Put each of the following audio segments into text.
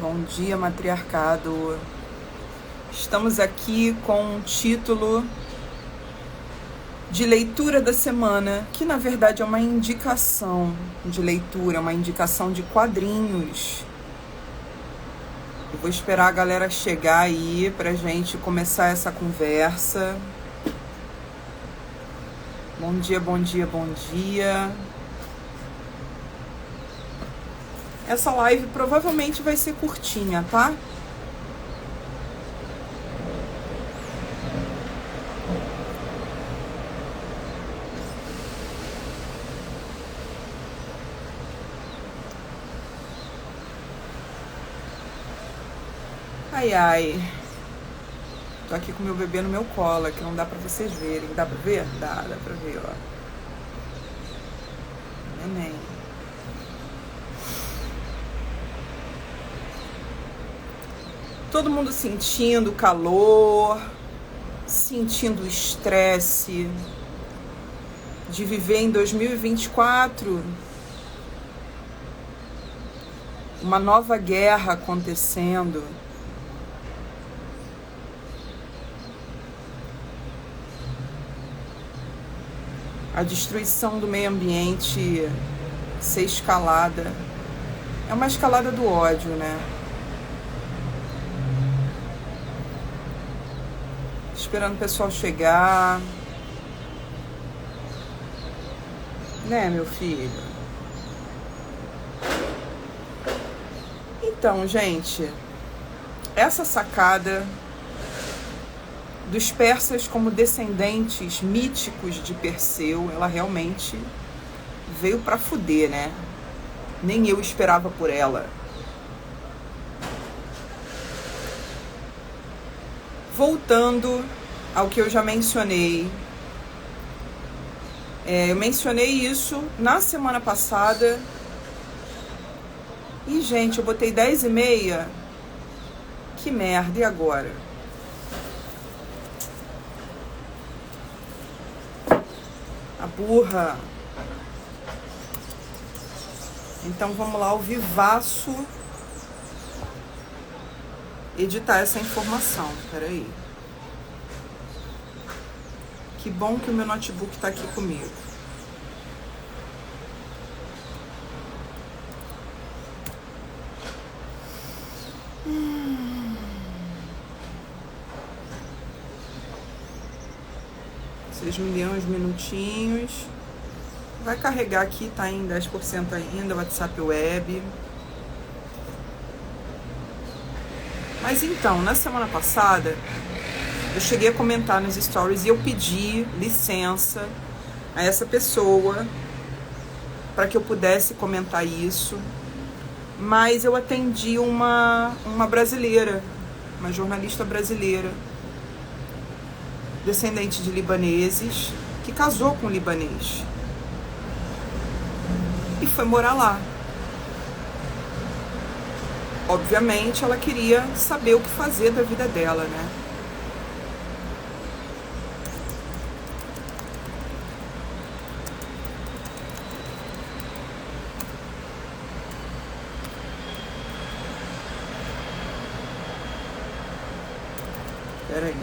Bom dia, matriarcado. Estamos aqui com um título de leitura da semana, que na verdade é uma indicação de leitura, uma indicação de quadrinhos. Eu vou esperar a galera chegar aí pra gente começar essa conversa. Bom dia, bom dia, bom dia. Essa live provavelmente vai ser curtinha, tá? Ai, ai. Tô aqui com meu bebê no meu colo, que não dá pra vocês verem. Dá pra ver? Dá pra ver, ó. Neném. Todo mundo sentindo o calor, sentindo o estresse de viver em 2024 uma nova guerra acontecendo. A destruição do meio ambiente ser escalada. É uma escalada do ódio, né? Esperando o pessoal chegar. Né, meu filho? Então, gente, essa sacada dos persas como descendentes míticos de Perseu, ela realmente veio pra fuder, né? Nem eu esperava por ela. Voltando ao que eu já mencionei. Eu mencionei isso na semana passada. E, gente, eu botei 10h30. Que merda, e agora? A burra. Então vamos lá, ao vivaço, editar essa informação. Peraí. Que bom que o meu notebook tá aqui comigo. Vocês me dêem uns minutinhos. Vai carregar aqui, tá em 10% ainda, WhatsApp Web. Mas então, na semana passada, eu cheguei a comentar nos stories e eu pedi licença a essa pessoa para que eu pudesse comentar isso. Mas eu atendi uma brasileira, uma jornalista brasileira, descendente de libaneses, que casou com um libanês e foi morar lá. Obviamente, ela queria saber o que fazer da vida dela, né? Peraí.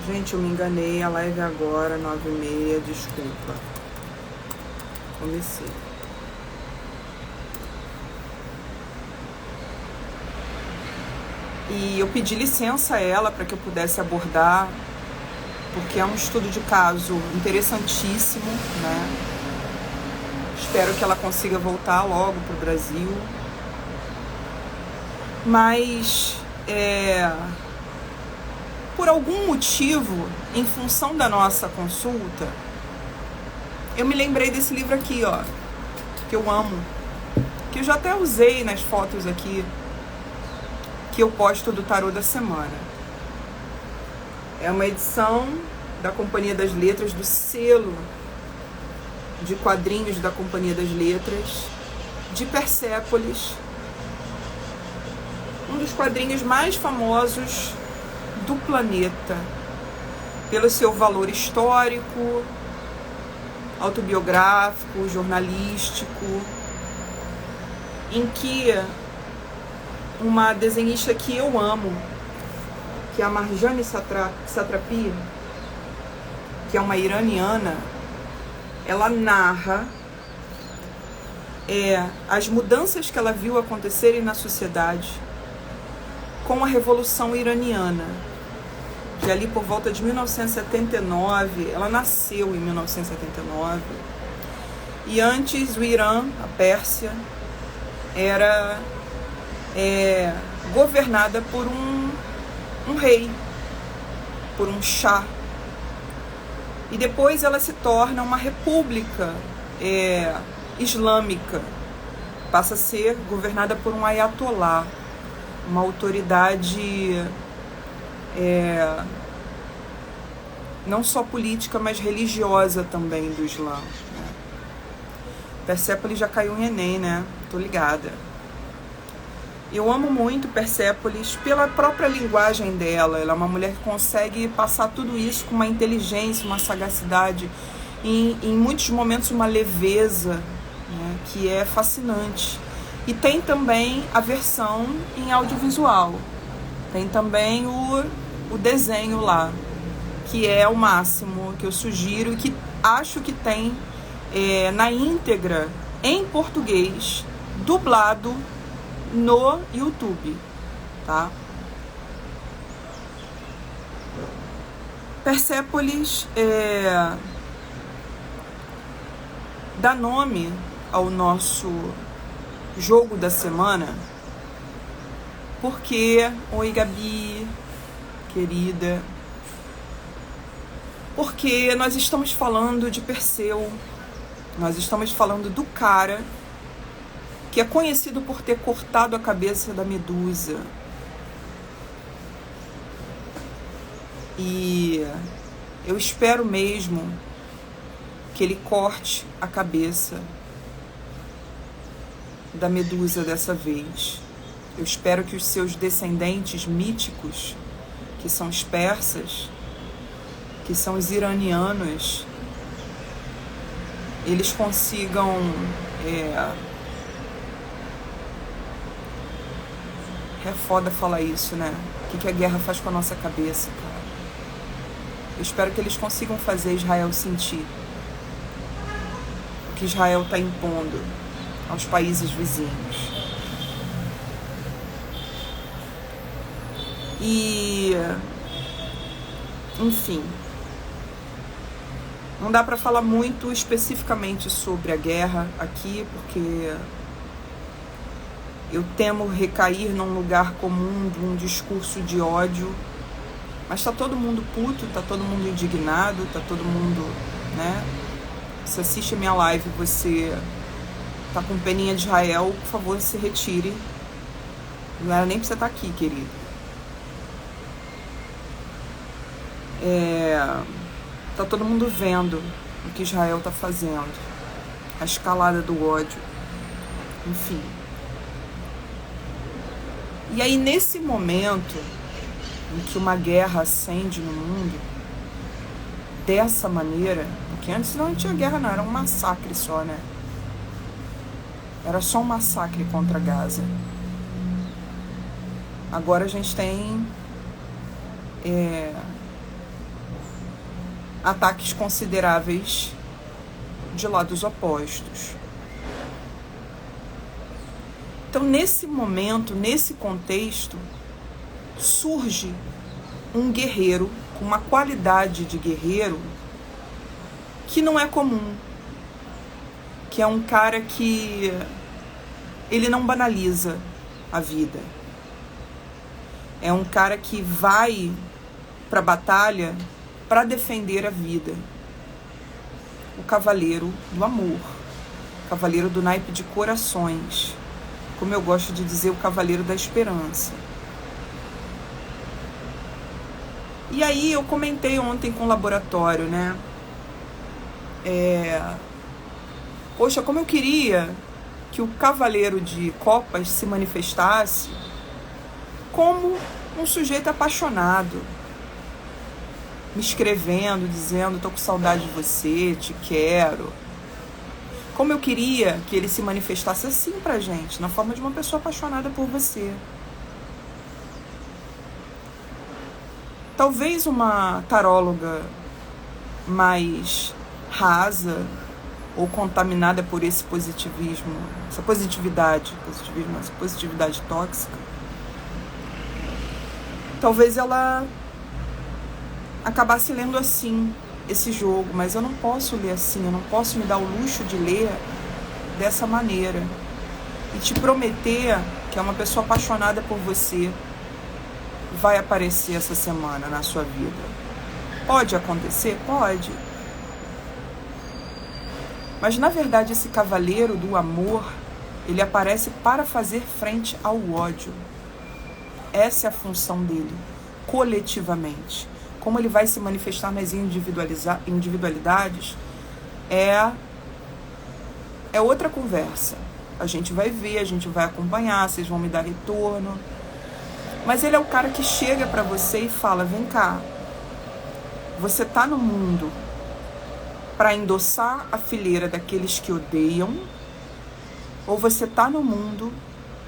Gente, eu me enganei. A live é agora, 9h30. Desculpa. Comecei. E eu pedi licença a ela para que eu pudesse abordar, porque é um estudo de caso interessantíssimo, né? Espero que ela consiga voltar logo pro Brasil. Mas, por algum motivo, em função da nossa consulta, eu me lembrei desse livro aqui, ó, que eu amo, que eu já até usei nas fotos aqui, que eu posto do Tarô da Semana. É uma edição da Companhia das Letras, do selo de quadrinhos da Companhia das Letras, de Persépolis, um dos quadrinhos mais famosos do planeta, pelo seu valor histórico, autobiográfico, jornalístico, em que uma desenhista que eu amo, que é a Marjane Satrapi, que é uma iraniana. Ela narra as mudanças que ela viu acontecerem na sociedade com a Revolução Iraniana, que ali por volta de 1979, ela nasceu em 1979, e antes o Irã, a Pérsia, era governada por um rei, por um chá, e depois ela se torna uma república islâmica, passa a ser governada por um ayatollah, uma autoridade não só política, mas religiosa também do Islã, né? Persépolis já caiu em Enem, né? Tô ligada. Eu amo muito Persépolis pela própria linguagem dela. Ela é uma mulher que consegue passar tudo isso com uma inteligência, uma sagacidade, em muitos momentos uma leveza, né, que é fascinante. E tem também a versão em audiovisual. Tem também o desenho lá, que é o máximo, que eu sugiro, e que acho que tem na íntegra, em português, dublado no YouTube, tá? Persépolis dá nome ao nosso jogo da semana, porque, oi Gabi, querida, porque nós estamos falando de Perseu, nós estamos falando do cara que é conhecido por ter cortado a cabeça da Medusa. E eu espero mesmo que ele corte a cabeça da Medusa dessa vez. Eu espero que os seus descendentes míticos, que são os persas, que são os iranianos, eles consigam é foda falar isso, né? O que a guerra faz com a nossa cabeça, cara? Eu espero que eles consigam fazer Israel sentir o que Israel está impondo aos países vizinhos. E, enfim, não dá para falar muito especificamente sobre a guerra aqui, porque eu temo recair num lugar comum de um discurso de ódio, mas tá todo mundo puto, tá todo mundo indignado, tá todo mundo, né? Se assiste a minha live, você tá com peninha de Israel, por favor, se retire. Não era nem pra você estar aqui, querido. Tá todo mundo vendo o que Israel tá fazendo, a escalada do ódio, enfim. E aí, nesse momento em que uma guerra acende no mundo, dessa maneira, porque antes não tinha guerra não, era um massacre só, né? Era só um massacre contra Gaza. Agora a gente tem ataques consideráveis de lados opostos. Então, nesse momento, nesse contexto, surge um guerreiro com uma qualidade de guerreiro que não é comum, que é um cara que ele não banaliza a vida. É um cara que vai para a batalha para defender a vida. O cavaleiro do amor, o cavaleiro do naipe de corações, como eu gosto de dizer, o cavaleiro da esperança. E aí eu comentei ontem com o laboratório, né? Poxa, como eu queria que o cavaleiro de copas se manifestasse como um sujeito apaixonado, me escrevendo, dizendo, tô com saudade de você, te quero. Como eu queria que ele se manifestasse assim pra gente, na forma de uma pessoa apaixonada por você. Talvez uma taróloga mais rasa ou contaminada por esse positivismo, essa positividade tóxica, talvez ela acabasse lendo assim esse jogo, mas eu não posso ler assim, eu não posso me dar o luxo de ler dessa maneira e te prometer que é uma pessoa apaixonada por você vai aparecer essa semana na sua vida. Pode acontecer? Pode. Mas na verdade esse cavaleiro do amor, ele aparece para fazer frente ao ódio. Essa é a função dele, coletivamente. Como ele vai se manifestar nas individualidades é outra conversa. A gente vai ver, a gente vai acompanhar, vocês vão me dar retorno. Mas ele é o cara que chega pra você e fala, vem cá, você tá no mundo para endossar a fileira daqueles que odeiam, ou você tá no mundo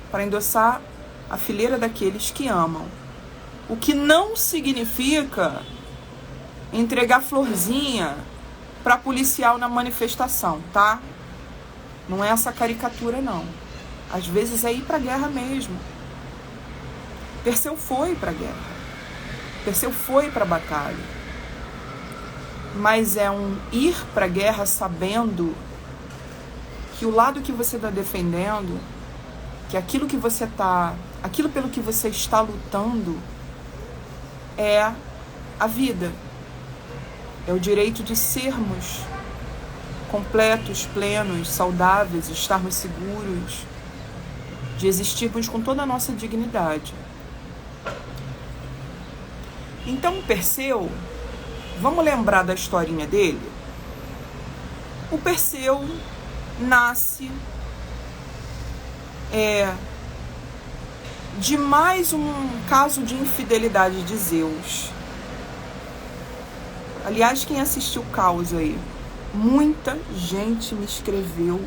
para endossar a fileira daqueles que amam. O que não significa entregar florzinha para policial na manifestação, tá? Não é essa caricatura, não. Às vezes é ir pra guerra mesmo. Perseu foi pra guerra. Perseu foi pra batalha. Mas é um ir pra guerra sabendo que o lado que você está defendendo, que aquilo pelo que você está lutando é a vida. É o direito de sermos completos, plenos, saudáveis, estarmos seguros, de existirmos com toda a nossa dignidade. Então, Perseu, vamos lembrar da historinha dele? O Perseu nasce de mais um caso de infidelidade de Zeus. Aliás, quem assistiu Caos aí? Muita gente me escreveu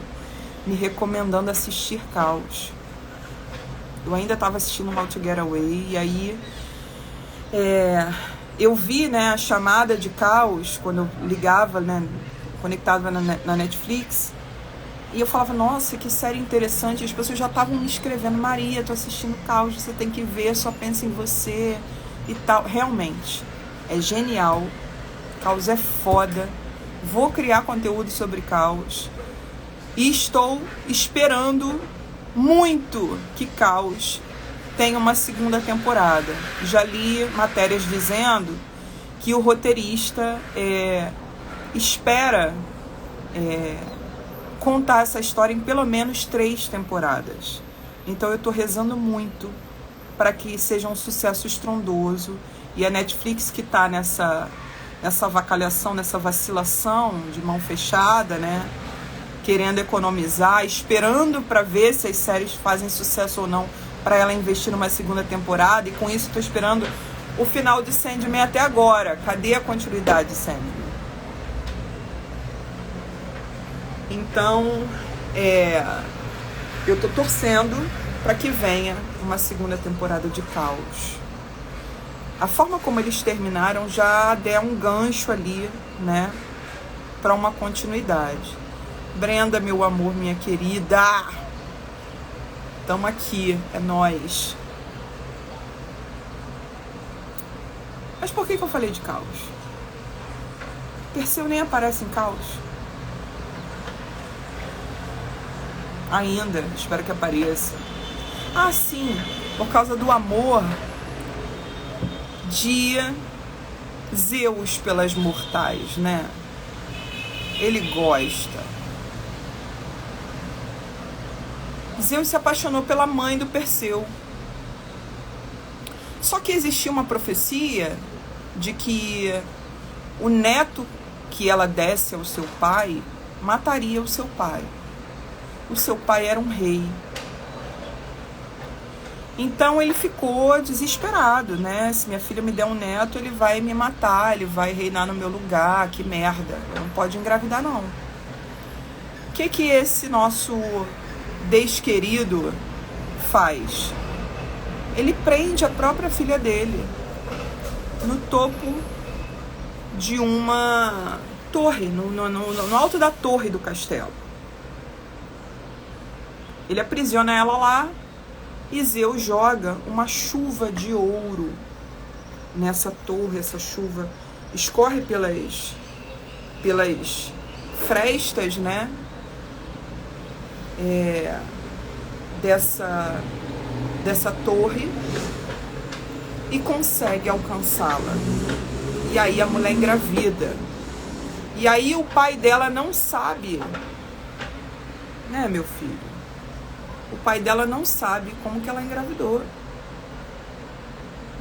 me recomendando assistir Caos. Eu ainda estava assistindo How to Get Away e aí eu vi, né, a chamada de Caos quando eu ligava, né, conectava na Netflix, e eu falava, nossa, que série interessante. E as pessoas já estavam me escrevendo, Maria, tô assistindo Caos, você tem que ver, só pensa em você e tal. Realmente, é genial. Caos é foda. Vou criar conteúdo sobre Caos. E estou esperando muito que Caos tenha uma segunda temporada. Já li matérias dizendo que o roteirista espera contar essa história em pelo menos 3 temporadas. Então eu estou rezando muito para que seja um sucesso estrondoso. E a Netflix, que está nessa avacalhação, nessa vacilação de mão fechada, né, querendo economizar, esperando para ver se as séries fazem sucesso ou não, para ela investir numa segunda temporada. E com isso estou esperando o final de Sandman até agora. Cadê a continuidade de Sandman? Então, eu tô torcendo para que venha uma segunda temporada de Caos. A forma como eles terminaram já der um gancho ali, né, para uma continuidade. Brenda, meu amor, minha querida, tamo aqui, é nóis. Mas por que eu falei de Caos? Perseu nem aparece em Caos. Ainda, espero que apareça. Ah, sim, por causa do amor de Zeus pelas mortais, né? Ele gosta. Zeus se apaixonou pela mãe do Perseu. Só que existia uma profecia de que o neto que ela desse ao seu pai mataria o seu pai. O seu pai era um rei. Então ele ficou desesperado, né? Se minha filha me der um neto, ele vai me matar, ele vai reinar no meu lugar, que merda. Não pode engravidar, não. O que esse nosso desquerido faz? Ele prende a própria filha dele. no topo de uma torre, no alto da torre do castelo. Ele aprisiona ela lá e Zeus joga uma chuva de ouro nessa torre. Essa chuva escorre pelas frestas, né? Dessa torre e consegue alcançá-la. E aí a mulher engravida. E aí o pai dela não sabe, né, meu filho? O pai dela não sabe como que ela engravidou,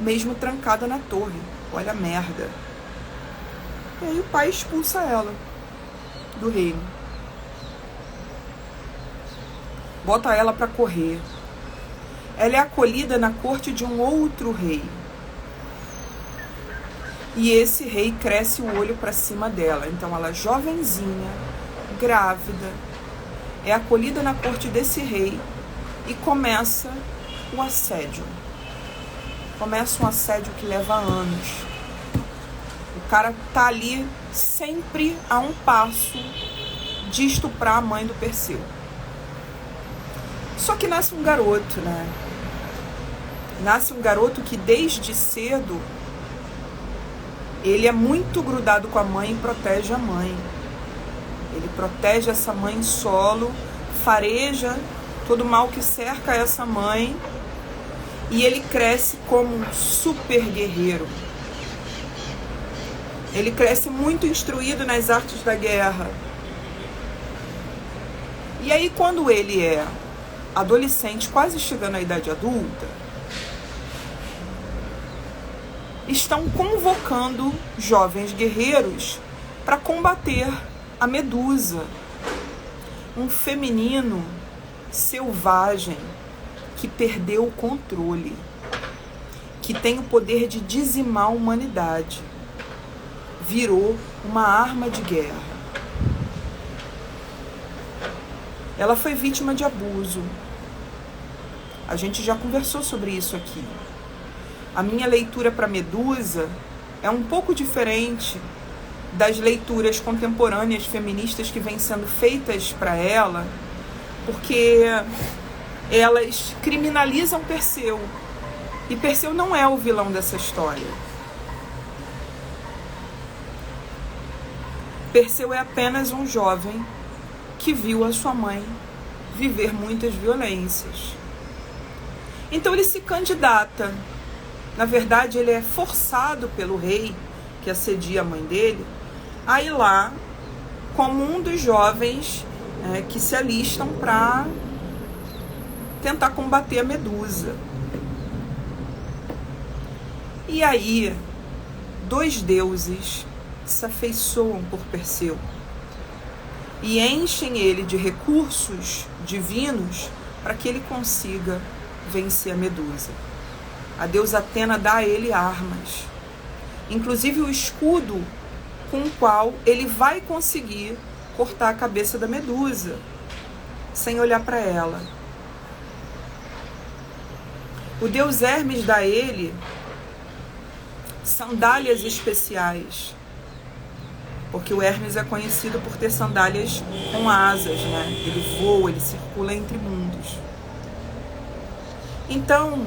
mesmo trancada na torre. Olha a merda. E aí o pai expulsa ela do reino, bota ela para correr. Ela é acolhida na corte de um outro rei. E esse rei cresce o olho para cima dela. Então ela, jovenzinha, grávida, é acolhida na corte desse rei e começa o assédio. Começa um assédio que leva anos. O cara tá ali sempre a um passo de estuprar a mãe do Perseu. Só que nasce um garoto, né? Nasce um garoto que desde cedo ele é muito grudado com a mãe e protege a mãe. Ele protege essa mãe solo, fareja todo o mal que cerca essa mãe, e ele cresce como um super guerreiro. Ele cresce muito instruído nas artes da guerra. E aí, quando ele é adolescente, quase chegando à idade adulta, estão convocando jovens guerreiros para combater a Medusa, um feminino selvagem que perdeu o controle, que tem o poder de dizimar a humanidade, virou uma arma de guerra. Ela foi vítima de abuso. A gente já conversou sobre isso aqui. A minha leitura para Medusa é um pouco diferente das leituras contemporâneas feministas que vêm sendo feitas para ela, porque elas criminalizam Perseu. E Perseu não é o vilão dessa história. Perseu é apenas um jovem que viu a sua mãe viver muitas violências. Então ele se candidata. Na verdade, ele é forçado pelo rei, que assedia a mãe dele, a ir lá como um dos jovens que se alistam para tentar combater a Medusa. E aí, dois deuses se afeiçoam por Perseu e enchem ele de recursos divinos para que ele consiga vencer a Medusa. A deusa Atena dá a ele armas, inclusive o escudo com o qual ele vai conseguir cortar a cabeça da Medusa, sem olhar para ela. O deus Hermes dá a ele sandálias especiais, porque o Hermes é conhecido por ter sandálias com asas, né? Ele voa, ele circula entre mundos. Então,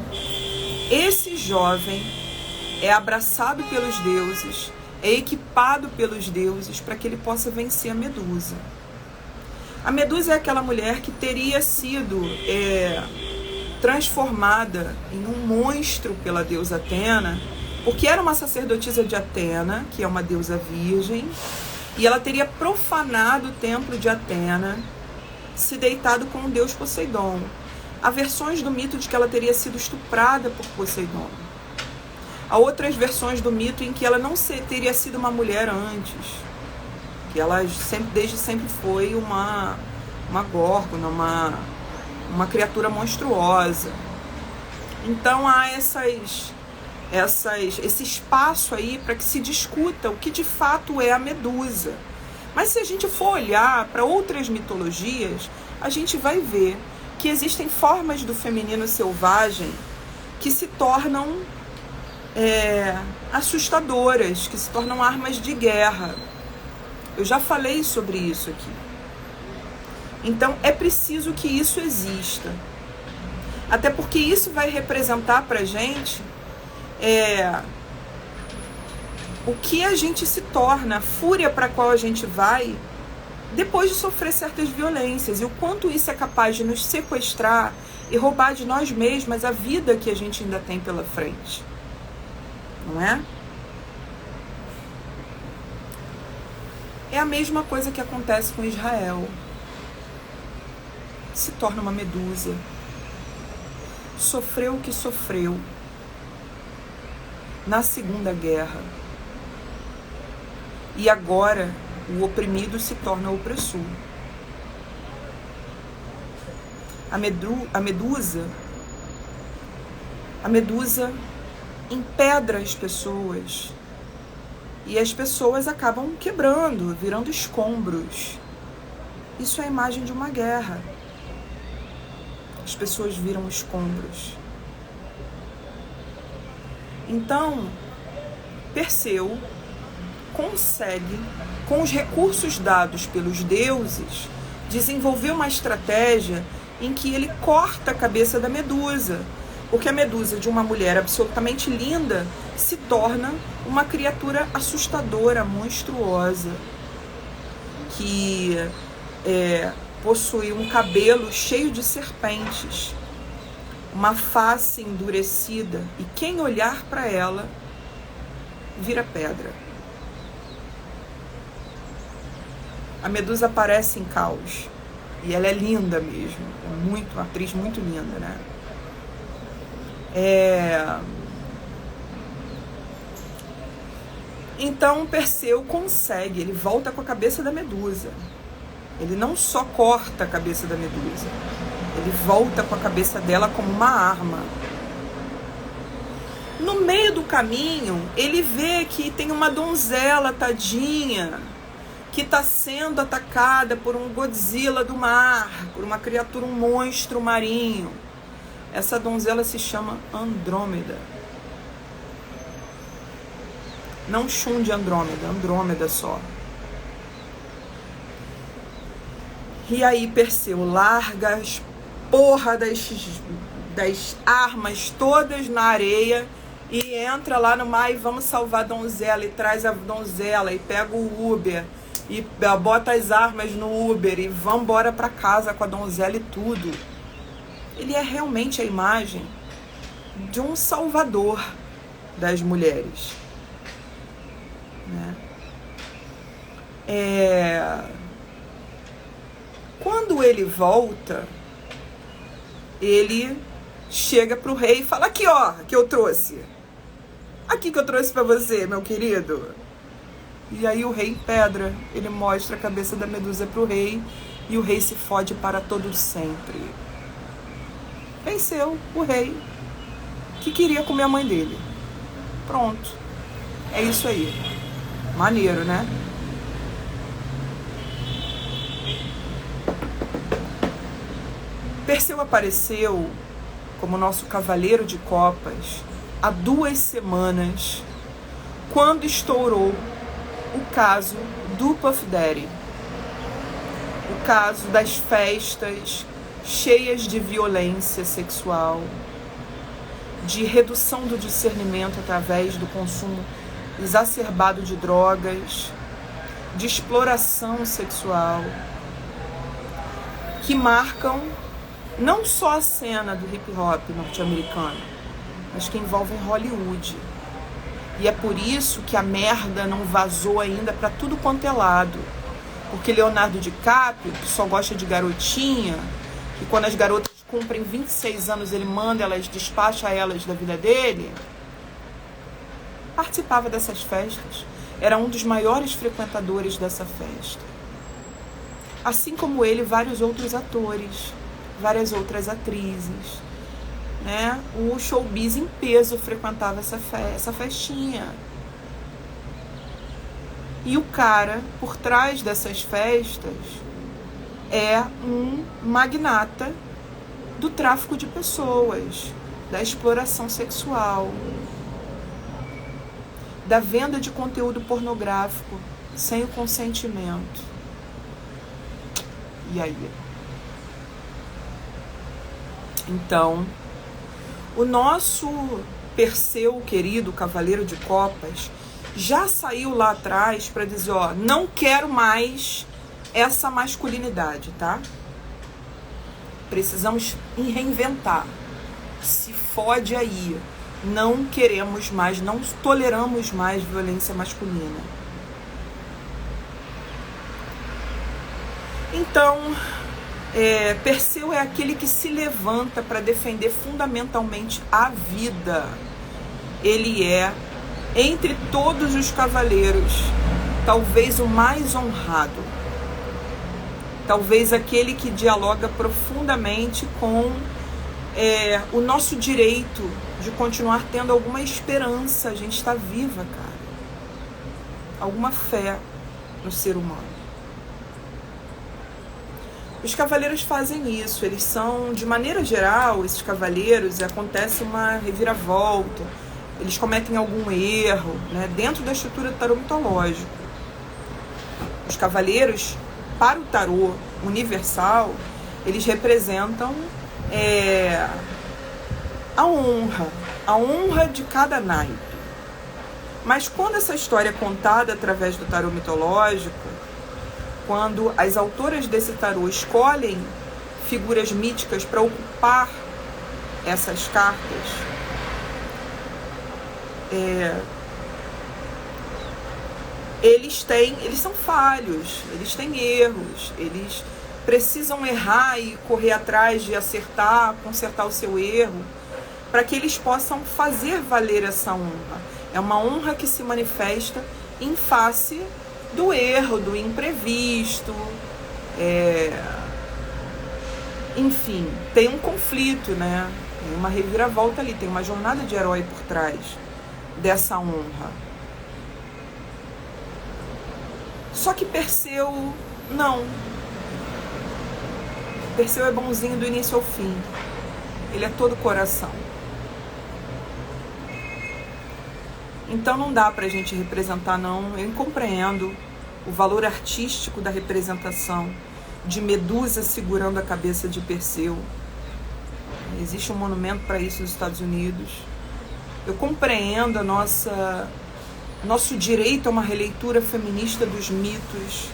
esse jovem é abraçado pelos deuses, é equipado pelos deuses para que ele possa vencer a Medusa. A Medusa é aquela mulher que teria sido transformada em um monstro pela deusa Atena, porque era uma sacerdotisa de Atena, que é uma deusa virgem, e ela teria profanado o templo de Atena, se deitado com o deus Poseidon. Há versões do mito de que ela teria sido estuprada por Poseidon. Há outras versões do mito em que ela não teria sido uma mulher antes, que ela desde sempre foi uma górgona, uma criatura monstruosa. Então há esse espaço aí para que se discuta o que de fato é a Medusa. Mas se a gente for olhar para outras mitologias, a gente vai ver que existem formas do feminino selvagem que se tornam assustadoras, que se tornam armas de guerra. Eu já falei sobre isso aqui. Então é preciso que isso exista. Até porque isso vai representar pra gente o que a gente se torna, a fúria para a qual a gente vai depois de sofrer certas violências, e o quanto isso é capaz de nos sequestrar e roubar de nós mesmas a vida que a gente ainda tem pela frente. Não é? É a mesma coisa que acontece com Israel. Se torna uma medusa. Sofreu o que sofreu na Segunda Guerra. E agora o oprimido se torna opressor. A medusa empedra as pessoas. E as pessoas acabam quebrando, virando escombros. Isso é a imagem de uma guerra. As pessoas viram escombros. Então, Perseu consegue, com os recursos dados pelos deuses, desenvolver uma estratégia em que ele corta a cabeça da medusa. Porque a medusa, de uma mulher absolutamente linda, se torna uma criatura assustadora, monstruosa, que possui um cabelo cheio de serpentes, uma face endurecida, e quem olhar para ela vira pedra. A medusa aparece em Caos, e ela é linda mesmo, uma atriz muito linda, né? Então Perseu consegue, ele volta com a cabeça da medusa. Ele não só corta a cabeça da medusa, ele volta com a cabeça dela como uma arma. No meio do caminho, ele vê que tem uma donzela tadinha que está sendo atacada por um Godzilla do mar, por uma criatura, um monstro marinho. Essa donzela se chama Andrômeda. Não Shun de Andrômeda, Andrômeda só. E aí Perseu larga as porra das armas todas na areia e entra lá no mar e vamos salvar a donzela, e traz a donzela, e pega o Uber, e bota as armas no Uber, e vamos embora pra casa com a donzela e tudo. Ele é realmente a imagem de um salvador das mulheres, né? Quando ele volta, ele chega pro rei e fala: aqui, ó, que eu trouxe. Aqui que eu trouxe pra você, meu querido. E aí o rei empedra, ele mostra a cabeça da medusa pro rei, e o rei se fode para todo sempre. Venceu o rei que queria comer a mãe dele. Pronto. É isso aí. Maneiro, né? Perseu apareceu como nosso cavaleiro de copas há 2 semanas, quando estourou o caso do Puff Daddy. O caso das festas cheias de violência sexual, de redução do discernimento através do consumo exacerbado de drogas, de exploração sexual, que marcam não só a cena do hip hop norte-americano, mas que envolvem Hollywood. E é por isso que a merda não vazou ainda para tudo quanto é lado. Porque Leonardo DiCaprio, que só gosta de garotinha, e quando as garotas cumprem 26 anos, ele manda elas, despacha elas da vida dele, participava dessas festas. Era um dos maiores frequentadores dessa festa. Assim como ele, vários outros atores, várias outras atrizes, né? O showbiz em peso frequentava essa festinha. E o cara, por trás dessas festas, é um magnata do tráfico de pessoas, da exploração sexual. da venda de conteúdo pornográfico sem o consentimento. E aí? Então, o nosso Perseu querido, cavaleiro de copas, já saiu lá atrás para dizer, ó, não quero mais essa masculinidade, tá? Precisamos reinventar. Se fode aí. Não queremos mais, não toleramos mais violência masculina. Então, Perseu é aquele que se levanta para defender fundamentalmente a vida. Ele é, entre todos os cavaleiros, talvez o mais honrado. Talvez aquele que dialoga profundamente com o nosso direito de continuar tendo alguma esperança. A gente está viva, cara. Alguma fé no ser humano. Os cavaleiros fazem isso. Eles são, de maneira geral, esses cavaleiros, acontece uma reviravolta. Eles cometem algum erro, né, dentro da estrutura do tarô mitológico. Os cavaleiros, para o tarô universal, eles representam a honra de cada naipe. Mas quando essa história é contada através do tarô mitológico, quando as autoras desse tarô escolhem figuras míticas para ocupar essas cartas, eles são falhos, eles têm erros, eles precisam errar e correr atrás de acertar, consertar o seu erro, para que eles possam fazer valer essa honra. É uma honra que se manifesta em face do erro, do imprevisto, enfim, tem um conflito, né? Tem uma reviravolta ali, tem uma jornada de herói por trás dessa honra. Só que Perseu, não. Perseu é bonzinho do início ao fim. Ele é todo coração. Então não dá pra gente representar, não. Eu compreendo o valor artístico da representação de Medusa segurando a cabeça de Perseu. Existe um monumento para isso nos Estados Unidos. Eu compreendo nosso direito a uma releitura feminista dos mitos,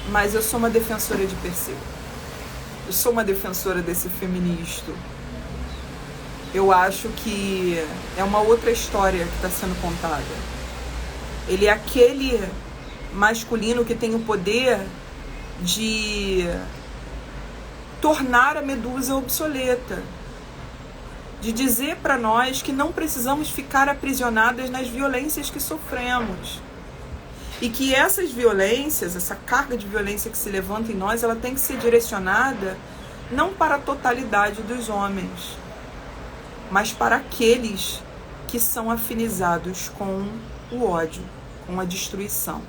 mas eu sou uma defensora de Perseu. Eu sou uma defensora desse feministo. Eu acho que é uma outra história que está sendo contada. Ele é aquele masculino que tem o poder de tornar a Medusa obsoleta, de dizer para nós que não precisamos ficar aprisionadas nas violências que sofremos. E que essas violências, essa carga de violência que se levanta em nós, ela tem que ser direcionada não para a totalidade dos homens, mas para aqueles que são afinizados com o ódio, com a destruição.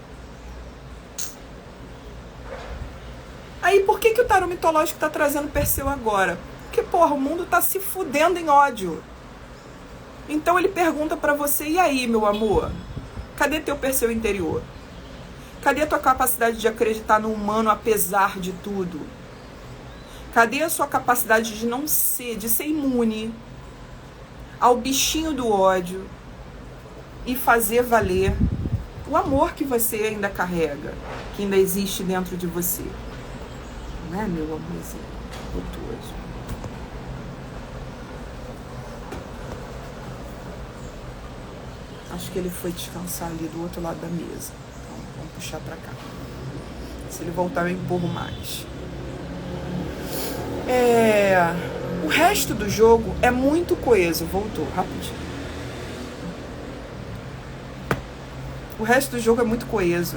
Aí por que o tarô mitológico está trazendo Perseu agora? Porque, porra, o mundo está se fudendo em ódio. Então ele pergunta para você, e aí, meu amor? Cadê teu Perseu interior? Cadê a tua capacidade de acreditar no humano apesar de tudo? Cadê a sua capacidade de ser imune ao bichinho do ódio e fazer valer o amor que você ainda carrega, que ainda existe dentro de você? Não é, meu amorzinho gostoso? Acho que ele foi descansar ali do outro lado da mesa. Então, vamos puxar pra cá. Se ele voltar, eu empurro mais. O resto do jogo é muito coeso. Voltou, rapidinho. O resto do jogo é muito coeso.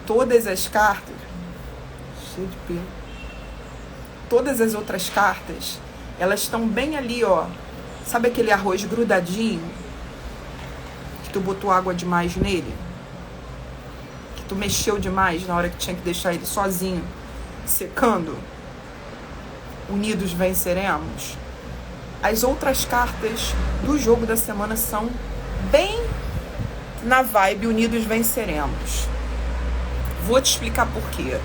Todas as cartas... Cheio de pelo. Todas as outras cartas, elas estão bem ali, ó. Sabe aquele arroz grudadinho? Que tu botou água demais nele? Que tu mexeu demais na hora que tinha que deixar ele sozinho, secando? Unidos venceremos. As outras cartas do jogo da semana são bem na vibe Unidos Venceremos. Vou te explicar por quê.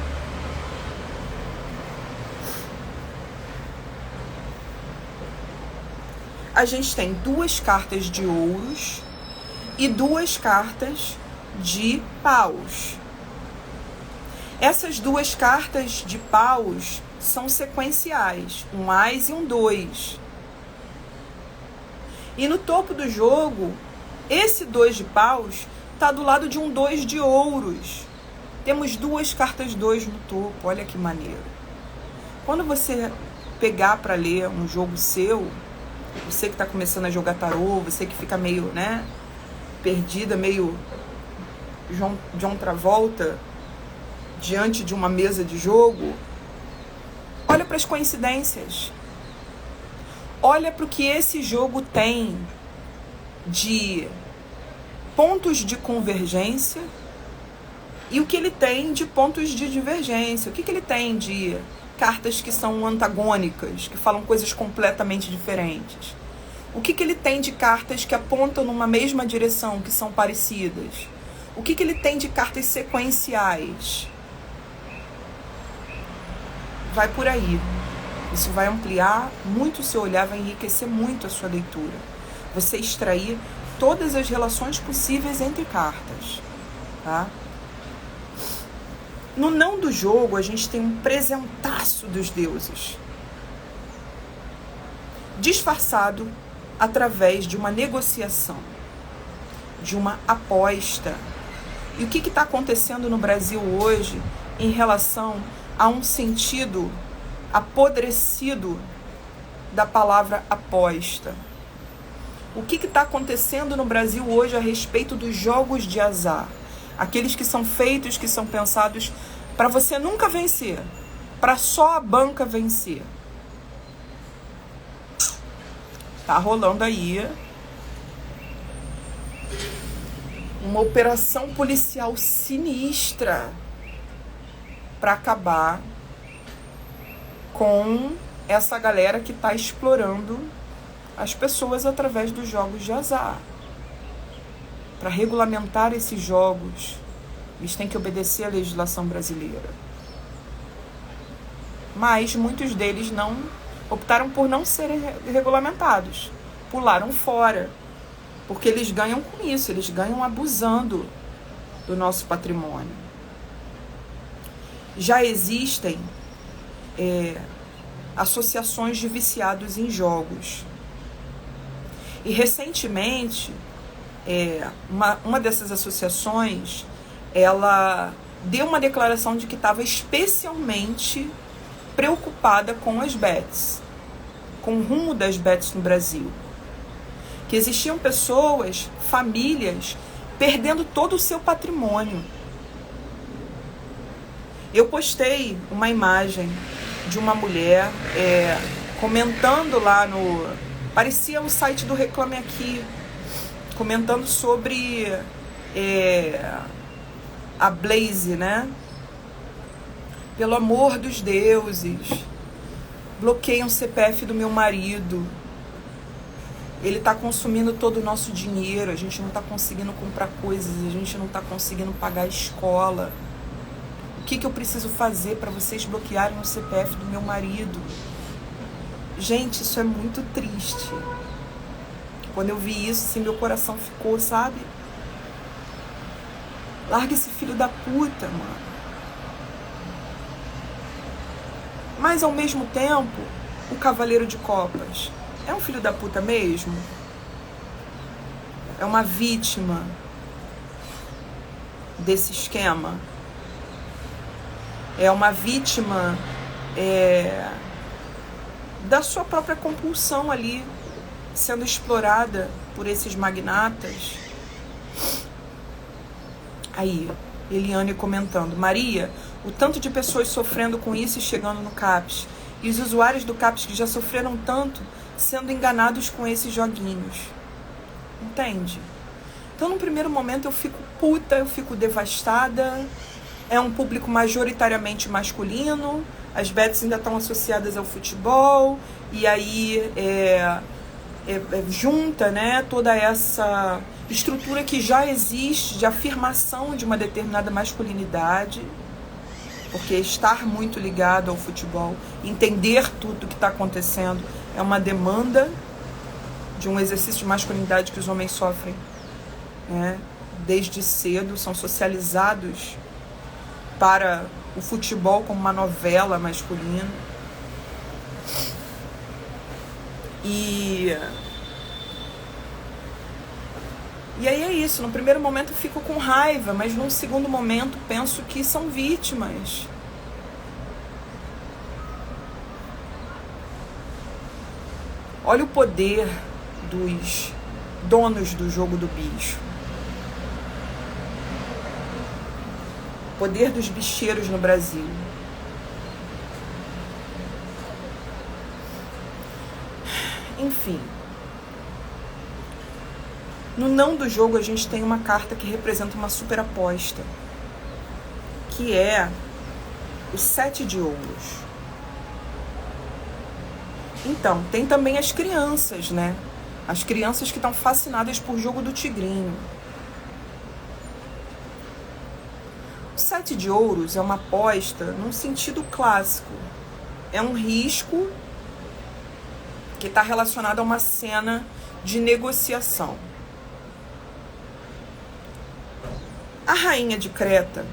A gente tem 2 cartas de ouros e 2 cartas de paus. Essas 2 cartas de paus são sequenciais, um ás e um 2. E no topo do jogo, esse 2 de paus está do lado de um 2 de ouros. Temos 2 cartas 2 no topo, olha que maneiro. Quando você pegar para ler um jogo seu, você que está começando a jogar tarô, você que fica meio, perdida, meio John Travolta, diante de uma mesa de jogo, olha para as coincidências. Olha para o que esse jogo tem de pontos de convergência e o que ele tem de pontos de divergência. O que ele tem de cartas que são antagônicas, que falam coisas completamente diferentes. O que ele tem de cartas que apontam numa mesma direção, que são parecidas. O que ele tem de cartas sequenciais. Vai por aí. Isso vai ampliar muito o seu olhar, vai enriquecer muito a sua leitura. Você extrair todas as relações possíveis entre cartas, tá? No não do jogo, a gente tem um presentaço dos deuses, disfarçado através de uma negociação, de uma aposta. E o que está acontecendo no Brasil hoje em relação a um sentido apodrecido da palavra aposta? O que está acontecendo no Brasil hoje a respeito dos jogos de azar? Aqueles que são feitos, que são pensados para você nunca vencer, para só a banca vencer. Tá rolando aí uma operação policial sinistra para acabar com essa galera que está explorando as pessoas através dos jogos de azar. Para regulamentar esses jogos, eles têm que obedecer à legislação brasileira. Mas muitos deles optaram por não serem regulamentados, pularam fora, porque eles ganham com isso, eles ganham abusando do nosso patrimônio. Já existem associações de viciados em jogos. E recentemente, uma dessas associações, ela deu uma declaração de que estava especialmente preocupada com as bets, com o rumo das bets no Brasil. Que existiam pessoas, famílias, perdendo todo o seu patrimônio. Eu postei uma imagem de uma mulher comentando lá no... Parecia o site do Reclame Aqui, comentando sobre a Blaze, né? Pelo amor dos deuses, bloqueiam o CPF do meu marido. Ele está consumindo todo o nosso dinheiro, a gente não está conseguindo comprar coisas, a gente não está conseguindo pagar a escola. O que eu preciso fazer para vocês bloquearem o CPF do meu marido? Gente, isso é muito triste. Quando eu vi isso, assim, meu coração ficou, sabe? Larga esse filho da puta, mano. Mas, ao mesmo tempo, o Cavaleiro de Copas é um filho da puta mesmo? É uma vítima desse esquema? É uma vítima da sua própria compulsão ali, sendo explorada por esses magnatas? Aí, Eliane comentando: Maria, o tanto de pessoas sofrendo com isso e chegando no CAPS, e os usuários do CAPS que já sofreram tanto sendo enganados com esses joguinhos. Entende? Então, no primeiro momento, eu fico puta, eu fico devastada. É um público majoritariamente masculino, as bets ainda estão associadas ao futebol, e aí junta, né, toda essa estrutura que já existe de afirmação de uma determinada masculinidade, porque estar muito ligado ao futebol, entender tudo o que está acontecendo, é uma demanda de um exercício de masculinidade que os homens sofrem, né, desde cedo, são socializados para o futebol como uma novela masculina. E aí é isso, no primeiro momento eu fico com raiva, mas num segundo momento penso que são vítimas. Olha o poder dos donos do jogo do bicho. O poder dos bicheiros no Brasil. Enfim. No não do jogo a gente tem uma carta que representa uma super aposta, que é o 7 de ouros. Então, tem também as crianças, né? As crianças que estão fascinadas por jogo do tigrinho. O 7 de ouros é uma aposta num sentido clássico. É um risco que está relacionado a uma cena de negociação. A rainha de Creta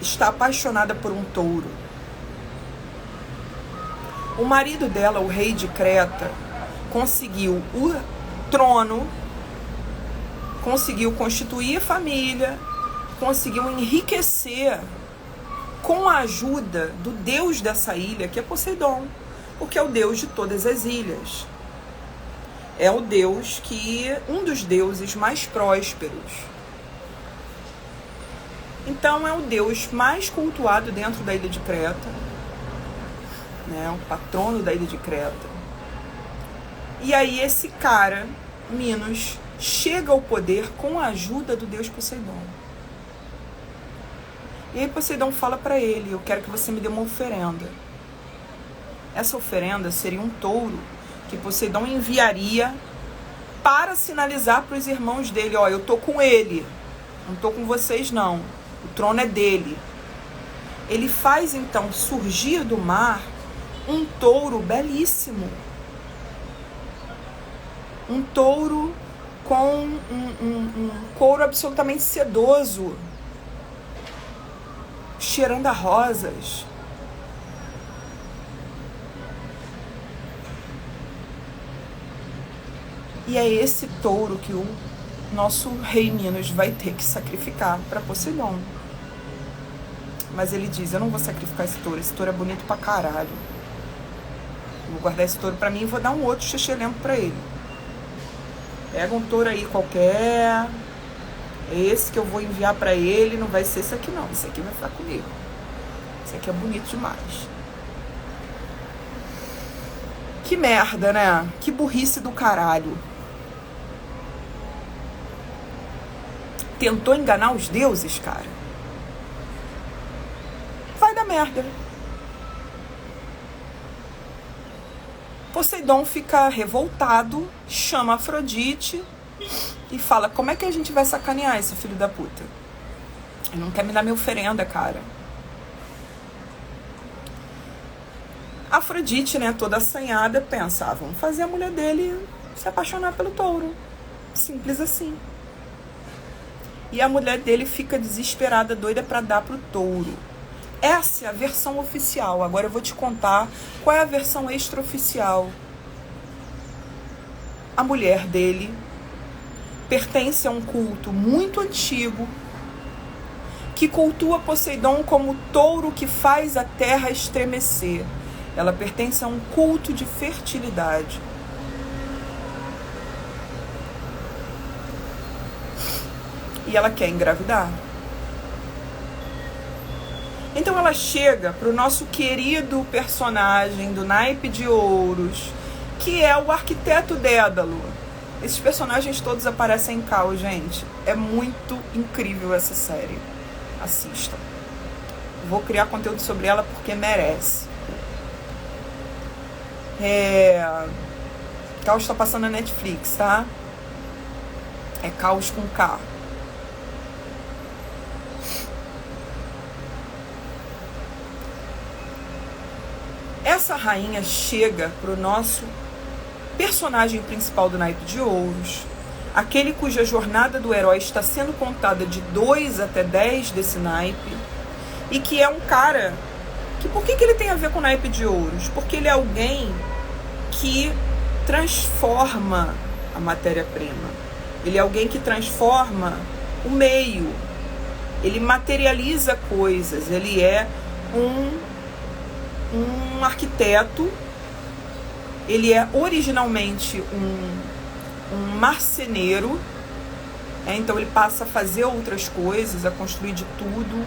está apaixonada por um touro. O marido dela, o rei de Creta, conseguiu o trono, conseguiu constituir a família, conseguiu enriquecer com a ajuda do deus dessa ilha, que é Poseidon, porque é o deus de todas as ilhas. É o deus um dos deuses mais prósperos. Então é o deus mais cultuado dentro da ilha de Creta, né, o patrono da ilha de Creta. E aí esse cara, Minos, chega ao poder com a ajuda do deus Poseidon. E aí Poseidon fala para ele: eu quero que você me dê uma oferenda. Essa oferenda seria um touro que Poseidon enviaria para sinalizar para os irmãos dele: ó, eu tô com ele, não tô com vocês não, o trono é dele. Ele faz então surgir do mar um touro belíssimo. Um touro com um couro absolutamente sedoso, cheirando a rosas. E é esse touro que o nosso rei Minos vai ter que sacrificar para Poseidon. Mas ele diz: eu não vou sacrificar esse touro é bonito pra caralho. Vou guardar esse touro pra mim e vou dar um outro xixelento pra ele. Pega um touro aí qualquer, é esse que eu vou enviar pra ele, não vai ser esse aqui não, esse aqui vai ficar comigo. Esse aqui é bonito demais. Que merda, né? Que burrice do caralho. Tentou enganar os deuses, cara. Vai dar merda. Poseidon fica revoltado, chama Afrodite e fala: como é que a gente vai sacanear esse filho da puta? Ele não quer me dar minha oferenda, cara. Afrodite, né, toda assanhada, pensa: vamos fazer a mulher dele se apaixonar pelo touro. Simples assim. E a mulher dele fica desesperada, doida pra dar pro touro. Essa é a versão oficial. Agora eu vou te contar qual é a versão extraoficial. A mulher dele pertence a um culto muito antigo que cultua Poseidon como o touro que faz a terra estremecer. Ela pertence a um culto de fertilidade. E ela quer engravidar. Então ela chega para o nosso querido personagem do naipe de ouros, que é o arquiteto Dédalo. Esses personagens todos aparecem em Cal, gente. É muito incrível essa série. Assistam. Vou criar conteúdo sobre ela porque merece. Caos está passando na Netflix, tá? É Caos com K. Essa rainha chega pro nosso personagem principal do Naipe de Ouros, aquele cuja jornada do herói está sendo contada de 2 até 10 desse naipe, e que é um cara que, por que ele tem a ver com o Naipe de Ouros? Porque ele é alguém que transforma a matéria-prima. Ele é alguém que transforma o meio. Ele materializa coisas. Ele é um arquiteto. Ele é originalmente um marceneiro. Então ele passa a fazer outras coisas, a construir de tudo.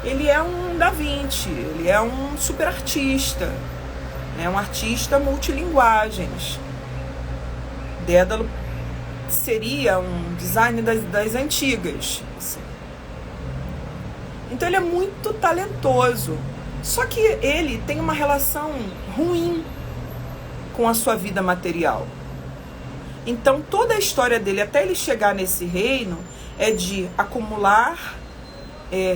Ele é um Da Vinci. Ele é um super artista. É um artista multilinguagens. Dédalo seria um design das antigas. Assim. Então ele é muito talentoso. Só que ele tem uma relação ruim com a sua vida material. Então toda a história dele, até ele chegar nesse reino, é de acumular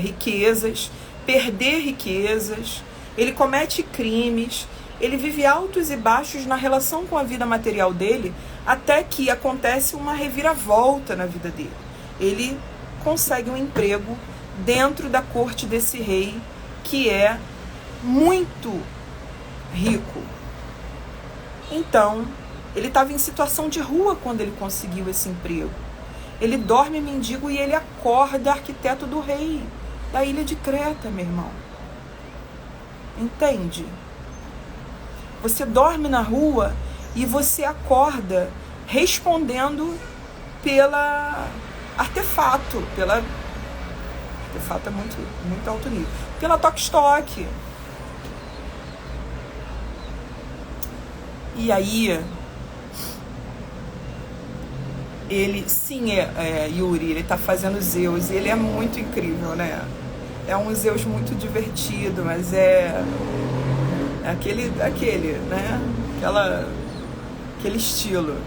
riquezas, perder riquezas. Ele comete crimes. Ele vive altos e baixos na relação com a vida material dele, até que acontece uma reviravolta na vida dele. Ele consegue um emprego dentro da corte desse rei, que é muito rico. Então, ele estava em situação de rua quando ele conseguiu esse emprego. Ele dorme mendigo e ele acorda arquiteto do rei, da ilha de Creta, meu irmão. Entende? Você dorme na rua e você acorda respondendo pela artefato. Artefato é muito alto nível. Pela Tokstok. E aí, ele, sim, Yuri, ele tá fazendo Zeus. E ele é muito incrível, né? É um Zeus muito divertido, mas aquele, né? Aquele estilo.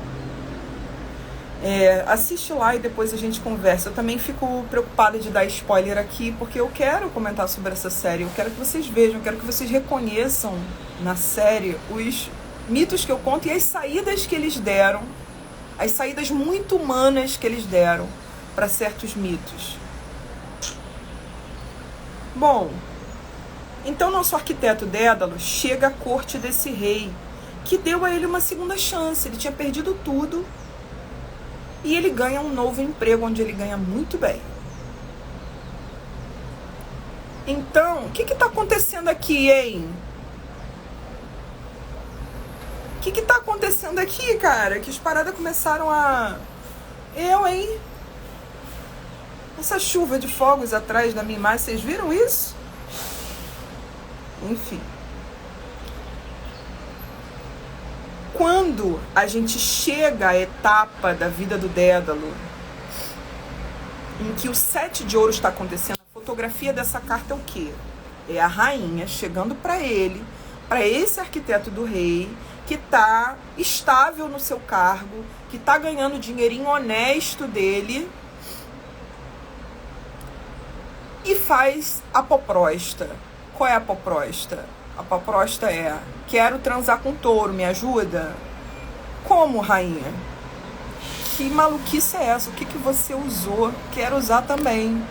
Assiste lá e depois a gente conversa. Eu também fico preocupada de dar spoiler aqui, porque eu quero comentar sobre essa série. Eu quero que vocês vejam, eu quero que vocês reconheçam na série os mitos que eu conto e as saídas que eles deram, as saídas muito humanas que eles deram para certos mitos. Bom, então nosso arquiteto Dédalo chega à corte desse rei, que deu a ele uma segunda chance. Ele tinha perdido tudo e ele ganha um novo emprego onde ele ganha muito bem. Então, o que está acontecendo aqui, hein? O que está acontecendo aqui, cara? Que as paradas começaram a... hein? Essa chuva de fogos atrás da minha imagem, vocês viram isso? Enfim. Quando a gente chega à etapa da vida do Dédalo, em que o 7 de ouros está acontecendo, a fotografia dessa carta é o quê? É a rainha chegando para ele, para esse arquiteto do rei, que está estável no seu cargo, que está ganhando o dinheirinho honesto dele, e faz a poprosta. Qual é a poprosta? A poprosta é: quero transar com touro, me ajuda? Como, rainha? Que maluquice é essa? O que você usou? Quero usar também.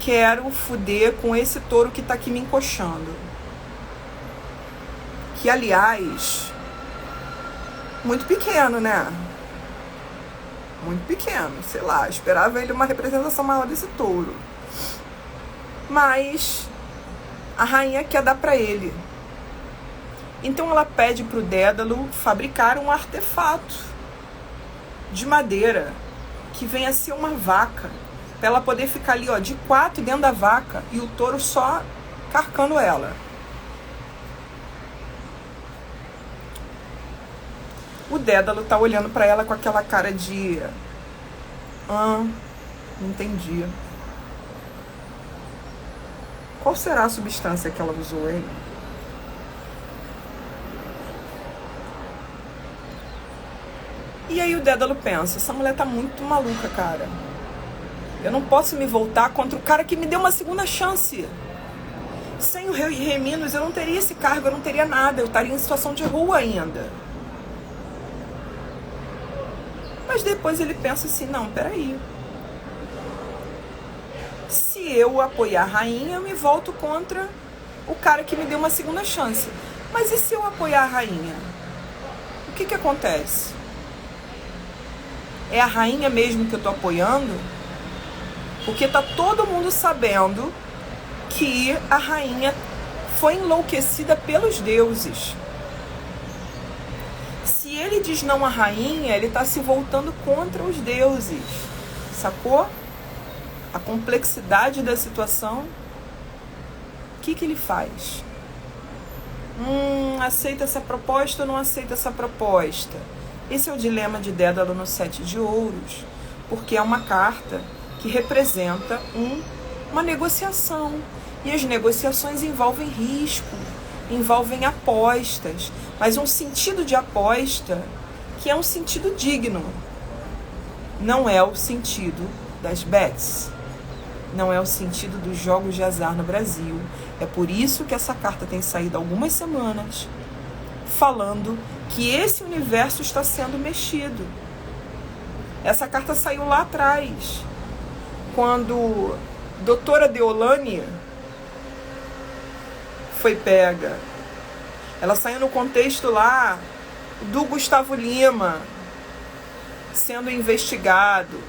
Quero fuder com esse touro que tá aqui me encoxando. Que, aliás, muito pequeno, né? Muito pequeno, sei lá, esperava ele uma representação maior desse touro. Mas a rainha quer dar pra ele. Então ela pede pro Dédalo fabricar um artefato de madeira que venha a ser uma vaca, pra ela poder ficar ali, ó, de 4 dentro da vaca e o touro só carcando ela. O Dédalo tá olhando pra ela com aquela cara de... não entendi. Qual será a substância que ela usou, hein? E aí o Dédalo pensa, essa mulher tá muito maluca, cara. Eu não posso me voltar contra o cara que me deu uma segunda chance. Sem o rei Reminos eu não teria esse cargo, eu não teria nada, eu estaria em situação de rua ainda. Mas depois ele pensa assim, não, peraí. Se eu apoiar a rainha, eu me volto contra o cara que me deu uma segunda chance. Mas e se eu apoiar a rainha? O que acontece? É a rainha mesmo que eu tô apoiando? Porque tá todo mundo sabendo que a rainha foi enlouquecida pelos deuses. Se ele diz não à rainha, ele tá se voltando contra os deuses. Sacou? A complexidade da situação. O que ele faz? Aceita essa proposta ou não aceita essa proposta? Esse é o dilema de Dédalo no 7 de ouros, porque é uma carta que representa uma negociação. E as negociações envolvem risco, envolvem apostas, mas um sentido de aposta que é um sentido digno. Não é o sentido das bets, não é o sentido dos jogos de azar no Brasil. É por isso que essa carta tem saído há algumas semanas falando que esse universo está sendo mexido. Essa carta saiu lá atrás, quando doutora Deolane foi pega. Ela saiu no contexto lá do Gustavo Lima sendo investigado.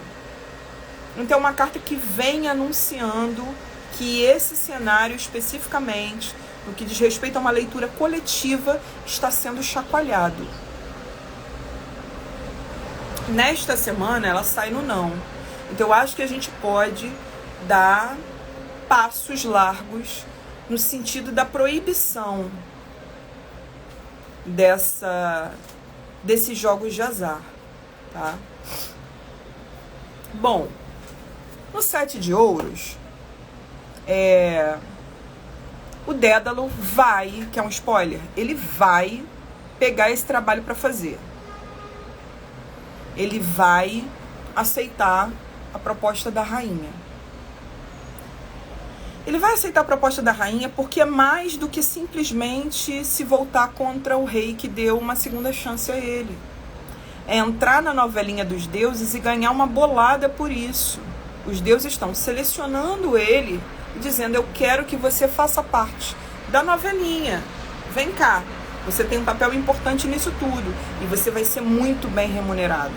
Então é uma carta que vem anunciando que esse cenário especificamente, no que diz respeito a uma leitura coletiva, está sendo chacoalhado. Nesta semana ela sai no não. Então eu acho que a gente pode dar passos largos no sentido da proibição desses jogos de azar, tá? Bom, no 7 de ouros, o Dédalo vai, que é um spoiler, ele vai pegar esse trabalho para fazer. Ele vai aceitar a proposta da rainha. Ele vai aceitar a proposta da rainha porque é mais do que simplesmente se voltar contra o rei que deu uma segunda chance a ele. É entrar na novelinha dos deuses e ganhar uma bolada por isso. Os deuses estão selecionando ele e dizendo, eu quero que você faça parte da novelinha. Vem cá, você tem um papel importante nisso tudo e você vai ser muito bem remunerado.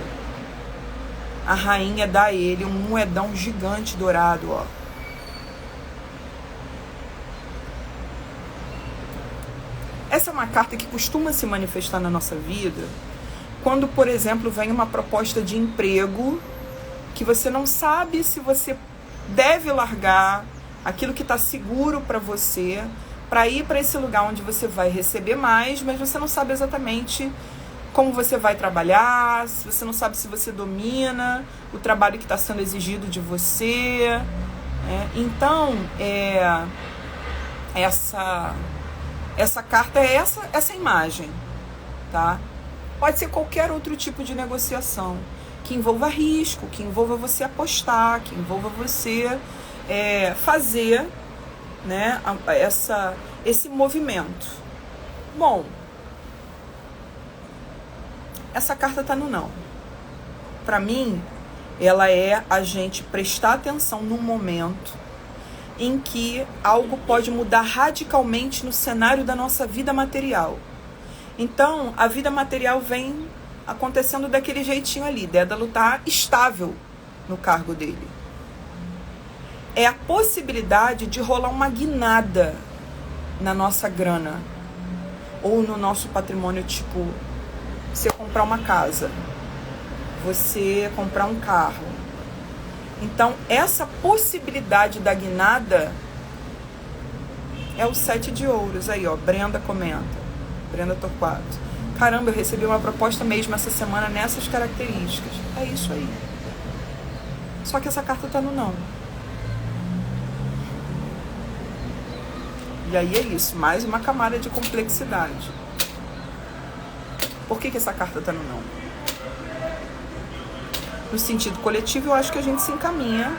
A rainha dá a ele um moedão gigante dourado, ó. Essa é uma carta que costuma se manifestar na nossa vida quando, por exemplo, vem uma proposta de emprego que você não sabe se você deve largar aquilo que está seguro para você, para ir para esse lugar onde você vai receber mais, mas você não sabe exatamente como você vai trabalhar, se você não sabe se você domina o trabalho que está sendo exigido de você. Então, essa carta é essa imagem, tá? Pode ser qualquer outro tipo de negociação que envolva risco, que envolva você apostar, que envolva você fazer, né, esse movimento. Bom, essa carta tá no não. Para mim, ela é a gente prestar atenção num momento em que algo pode mudar radicalmente no cenário da nossa vida material. Então, a vida material vem acontecendo daquele jeitinho ali. Dédalo tá estável no cargo dele. É a possibilidade de rolar uma guinada na nossa grana ou no nosso patrimônio, tipo, você comprar uma casa, você comprar um carro. Então, essa possibilidade da guinada é o 7 de ouros. Aí, ó, Brenda comenta. Brenda Torquato. Caramba, eu recebi uma proposta mesmo essa semana nessas características. É isso aí. Só que essa carta tá no não. E aí é isso, mais uma camada de complexidade. Por que essa carta tá no não? no sentido coletivo, eu acho que a gente se encaminha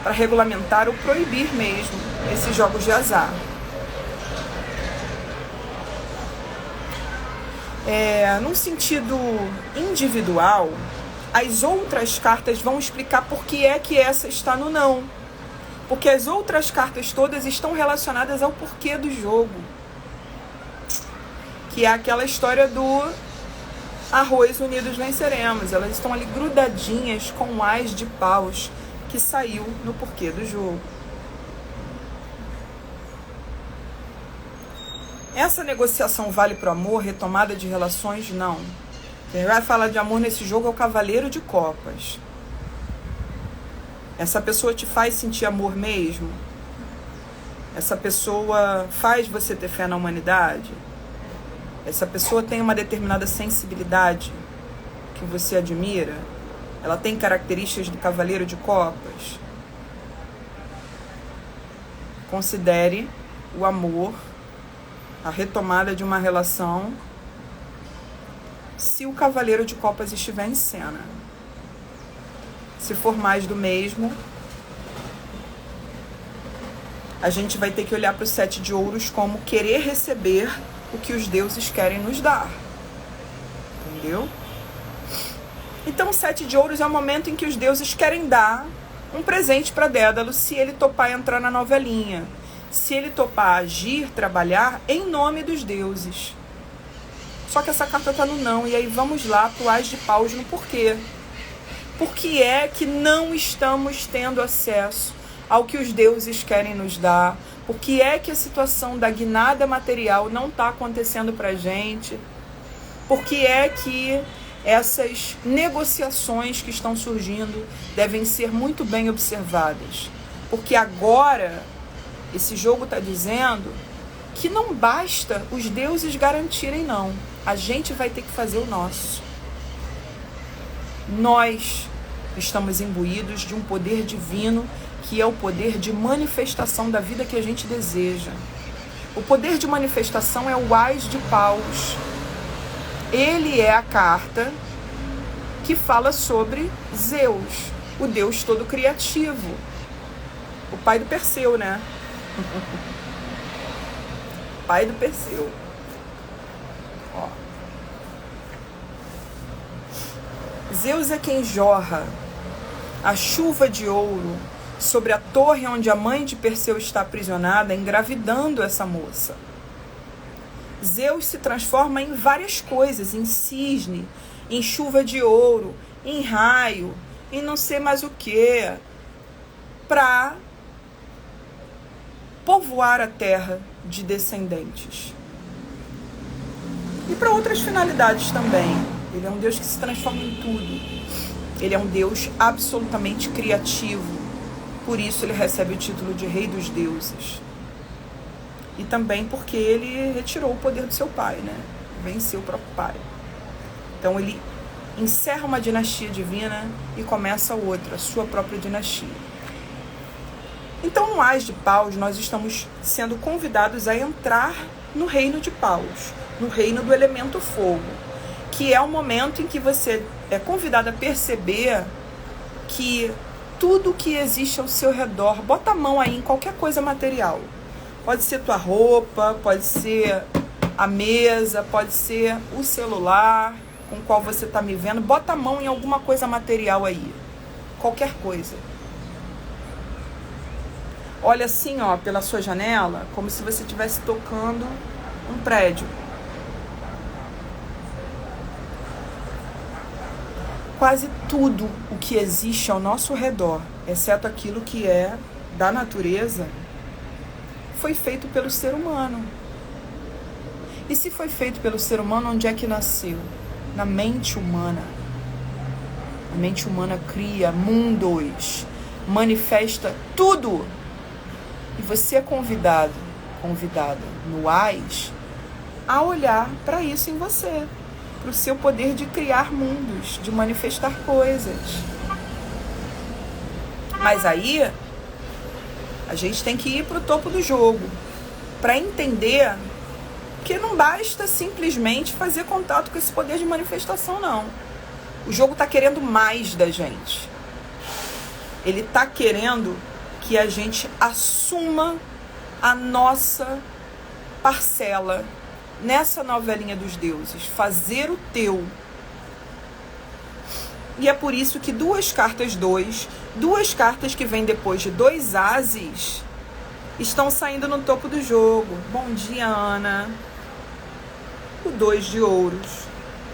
para regulamentar ou proibir mesmo esses jogos de azar. Num sentido individual, as outras cartas vão explicar por que é que essa está no não. Porque as outras cartas todas estão relacionadas ao porquê do jogo. Que é aquela história do arroz unidos venceremos. Elas estão ali grudadinhas com o as de paus que saiu no porquê do jogo. Essa negociação vale para o amor, retomada de relações? Não. Quem vai falar de amor nesse jogo é o cavaleiro de copas. Essa pessoa te faz sentir amor mesmo? Essa pessoa faz você ter fé na humanidade? Essa pessoa tem uma determinada sensibilidade que você admira? Ela tem características do cavaleiro de copas? Considere o amor, a retomada de uma relação, se o cavaleiro de copas estiver em cena. Se for mais do mesmo, a gente vai ter que olhar para o 7 de ouros como querer receber o que os deuses querem nos dar. Entendeu? Então o 7 de ouros é o momento em que os deuses querem dar um presente para Dédalo se ele topar entrar na novelinha. Se ele topar agir, trabalhar em nome dos deuses. Só que essa carta está no não. E aí vamos lá para o as de paus no porquê. Por que é que não estamos tendo acesso ao que os deuses querem nos dar? Por que é que a situação da guinada material não está acontecendo para a gente? Por que é que essas negociações que estão surgindo devem ser muito bem observadas? Porque agora esse jogo está dizendo que não basta os deuses garantirem, não. A gente vai ter que fazer o nosso. Nós estamos imbuídos de um poder divino, que é o poder de manifestação da vida que a gente deseja. O poder de manifestação é o as de paus. Ele é a carta que fala sobre Zeus, o deus todo criativo. O pai do Perseu, né? Pai do Perseu. Ó. Zeus é quem jorra a chuva de ouro sobre a torre onde a mãe de Perseu está aprisionada, engravidando essa moça. Zeus se transforma em várias coisas, em cisne, em chuva de ouro, em raio, em não sei mais o que, para povoar a terra de descendentes. E para outras finalidades também. Ele é um Deus que se transforma em tudo. Ele é um Deus absolutamente criativo. Por isso ele recebe o título de Rei dos Deuses. E também porque ele retirou o poder do seu pai, né? Venceu o próprio pai. Então ele encerra uma dinastia divina e começa outra, a sua própria dinastia. Então, no As de Paus, nós estamos sendo convidados a entrar no reino de Paus, no reino do elemento fogo, que é o momento em que você é convidado a perceber que tudo que existe ao seu redor, bota a mão aí em qualquer coisa material. Pode ser tua roupa, pode ser a mesa, pode ser o celular com o qual você está me vendo. Bota a mão em alguma coisa material aí, qualquer coisa. Olha assim, ó, pela sua janela, como se você estivesse tocando um prédio. Quase tudo o que existe ao nosso redor, exceto aquilo que é da natureza, foi feito pelo ser humano. E se foi feito pelo ser humano, onde é que nasceu? Na mente humana. A mente humana cria mundos, manifesta tudo. E você é convidada no AIS a olhar para isso em você, para o seu poder de criar mundos, de manifestar coisas. Mas aí a gente tem que ir para o topo do jogo para entender que não basta simplesmente fazer contato com esse poder de manifestação, não. O jogo tá querendo mais da gente. Ele tá querendo que a gente assuma a nossa parcela nessa novelinha dos deuses. Fazer o teu. E é por isso que duas cartas que vêm depois de 2 ases, estão saindo no topo do jogo. Bom dia, Ana. O 2 de ouros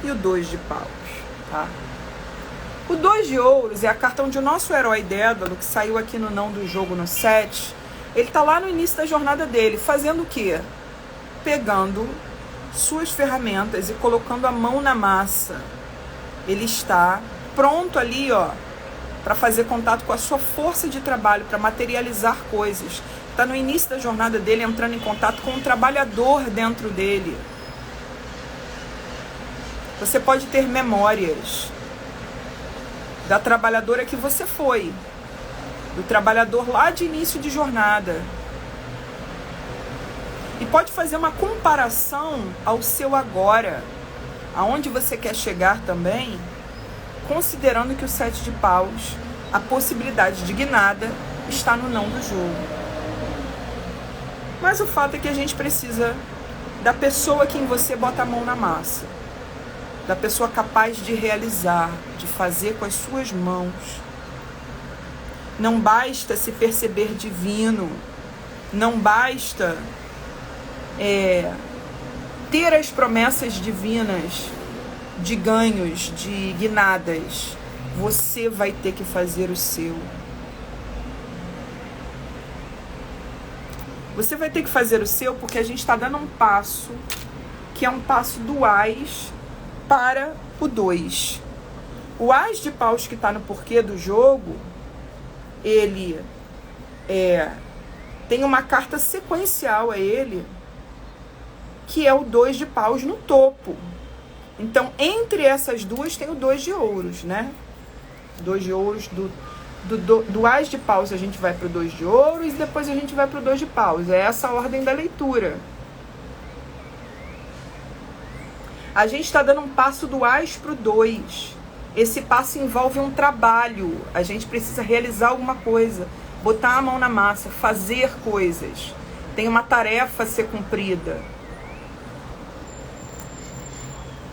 e o 2 de paus, tá? O 2 de ouros é a carta onde o nosso herói Dédalo, que saiu aqui no não do jogo no 7, ele tá lá no início da jornada dele, fazendo o quê? Pegando suas ferramentas e colocando a mão na massa. Ele está pronto ali, ó, para fazer contato com a sua força de trabalho, para materializar coisas. Está no início da jornada dele, entrando em contato com um trabalhador dentro dele. Você pode ter memórias da trabalhadora que você foi, do trabalhador lá de início de jornada. E pode fazer uma comparação ao seu agora, aonde você quer chegar também, considerando que o 7 de paus, a possibilidade de guinada, está no não do jogo. Mas o fato é que a gente precisa da pessoa que em você bota a mão na massa, da pessoa capaz de realizar, de fazer com as suas mãos. Não basta se perceber divino, não basta ter as promessas divinas de ganhos, de guinadas. Você vai ter que fazer o seu. Você vai ter que fazer o seu porque a gente está dando um passo que é um passo do Ás para o 2. O Ás de paus que está no porquê do jogo, ele tem uma carta sequencial a ele, que é o 2 de paus no topo. Então, entre essas duas tem o 2 de ouros, né? 2 de ouros do Ás de paus a gente vai para o 2 de ouros e depois a gente vai para o 2 de paus. É essa a ordem da leitura. A gente está dando um passo do Ás para o 2. Esse passo envolve um trabalho. A gente precisa realizar alguma coisa, botar a mão na massa, fazer coisas. Tem uma tarefa a ser cumprida.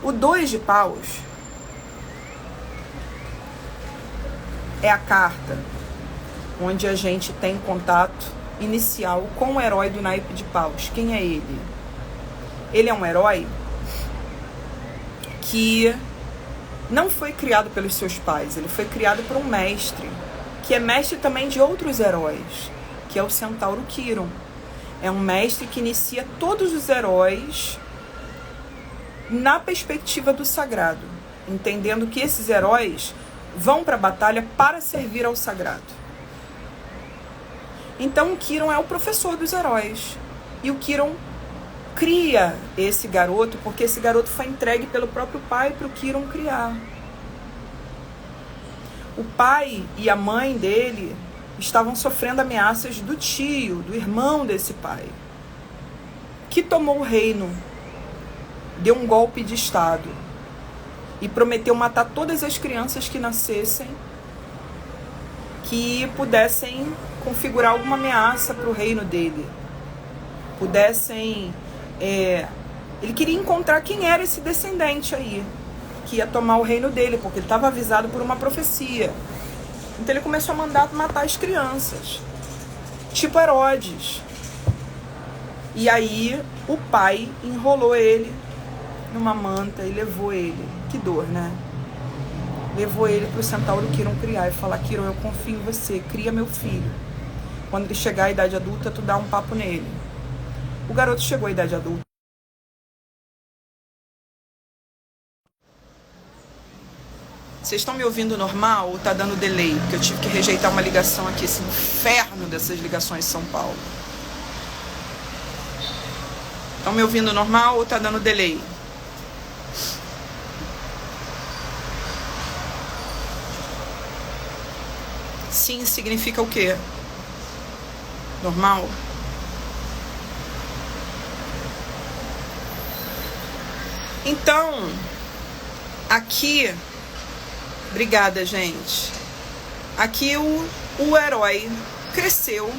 O 2 de paus é a carta onde a gente tem contato inicial com o herói do naipe de paus. Quem é ele? Ele é um herói que não foi criado pelos seus pais, ele foi criado por um mestre, que é mestre também de outros heróis, que é o centauro Quiron. É um mestre que inicia todos os heróis na perspectiva do sagrado, entendendo que esses heróis vão para a batalha para servir ao sagrado. Então o Quiron é o professor dos heróis, e o Quiron cria esse garoto porque esse garoto foi entregue pelo próprio pai para o Quiron criar. O pai e a mãe dele estavam sofrendo ameaças do tio, do irmão desse pai, que tomou o reino, deu um golpe de estado e prometeu matar todas as crianças que nascessem que pudessem configurar alguma ameaça para o reino dele, pudessem... ele queria encontrar quem era esse descendente aí, que ia tomar o reino dele, porque ele estava avisado por uma profecia. Então ele começou a mandar matar as crianças, tipo Herodes. E aí o pai enrolou ele numa manta e levou ele. Que dor, né? Levou ele pro centauro Quiron criar e falar: Quiron, eu confio em você, cria meu filho. Quando ele chegar à idade adulta, tu dá um papo nele. O garoto chegou à idade adulta. Vocês estão me ouvindo normal ou tá dando delay? Porque eu tive que rejeitar uma ligação aqui, esse inferno dessas ligações de São Paulo. Estão me ouvindo normal ou tá dando delay? Sim significa o quê? Normal? Então, aqui Obrigada, gente. Aqui o herói cresceu,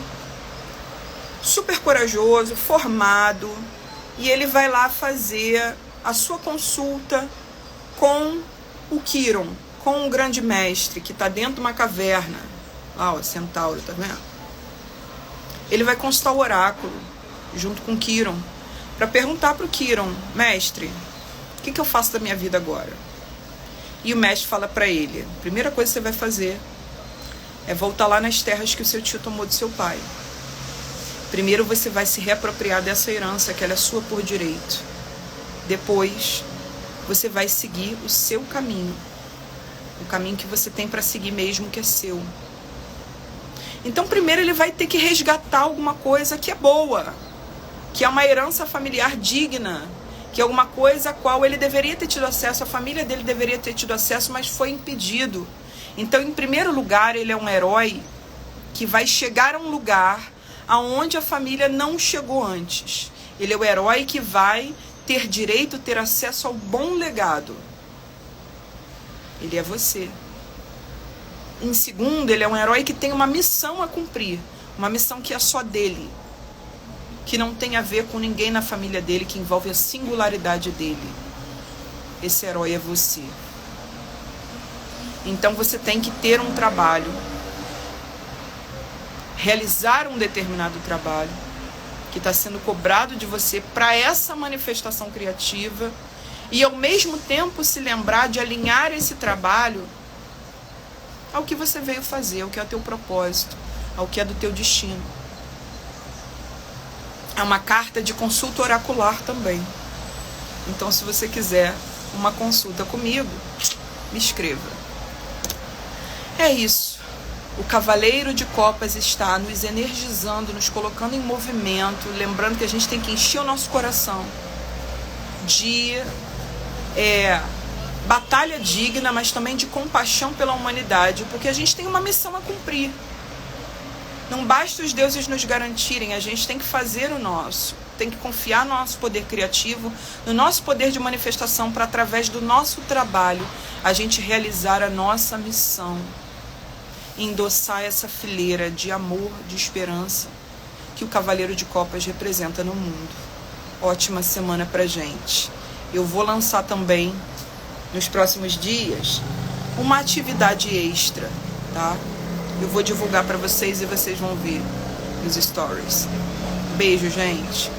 super corajoso, formado, e ele vai lá fazer a sua consulta com o Quiron, com o grande mestre, que está dentro de uma caverna. Lá, ó, Centauro, tá vendo? Ele vai consultar o oráculo, junto com o Quiron, para perguntar para o Quiron: mestre, o que eu faço da minha vida agora? E o mestre fala para ele: a primeira coisa que você vai fazer é voltar lá nas terras que o seu tio tomou do seu pai. Primeiro você vai se reapropriar dessa herança, que ela é sua por direito. Depois você vai seguir o seu caminho, o caminho que você tem para seguir mesmo, que é seu. Então primeiro ele vai ter que resgatar alguma coisa que é boa, que é uma herança familiar digna, que é alguma coisa a qual ele deveria ter tido acesso, a família dele deveria ter tido acesso, mas foi impedido. Então, em primeiro lugar, ele é um herói que vai chegar a um lugar aonde a família não chegou antes. Ele é o herói que vai ter direito, ter acesso ao bom legado. Ele é você. Em segundo, ele é um herói que tem uma missão a cumprir, uma missão que é só dele, que não tem a ver com ninguém na família dele, que envolve a singularidade dele. Esse herói é você. Então você tem que ter um trabalho, realizar um determinado trabalho que está sendo cobrado de você para essa manifestação criativa, e ao mesmo tempo se lembrar de alinhar esse trabalho ao que você veio fazer, ao que é o teu propósito, ao que é do teu destino. É uma carta de consulta oracular também. Então, se você quiser uma consulta comigo, me escreva. É isso. O Cavaleiro de Copas está nos energizando, nos colocando em movimento, lembrando que a gente tem que encher o nosso coração de batalha digna, mas também de compaixão pela humanidade, porque a gente tem uma missão a cumprir. Não basta os deuses nos garantirem, a gente tem que fazer o nosso, tem que confiar no nosso poder criativo, no nosso poder de manifestação, para através do nosso trabalho a gente realizar a nossa missão, endossar essa fileira de amor, de esperança que o Cavaleiro de Copas representa no mundo. Ótima semana pra gente. Eu vou lançar também nos próximos dias uma atividade extra, tá? Eu vou divulgar para vocês e vocês vão ver nos stories. Beijo, gente.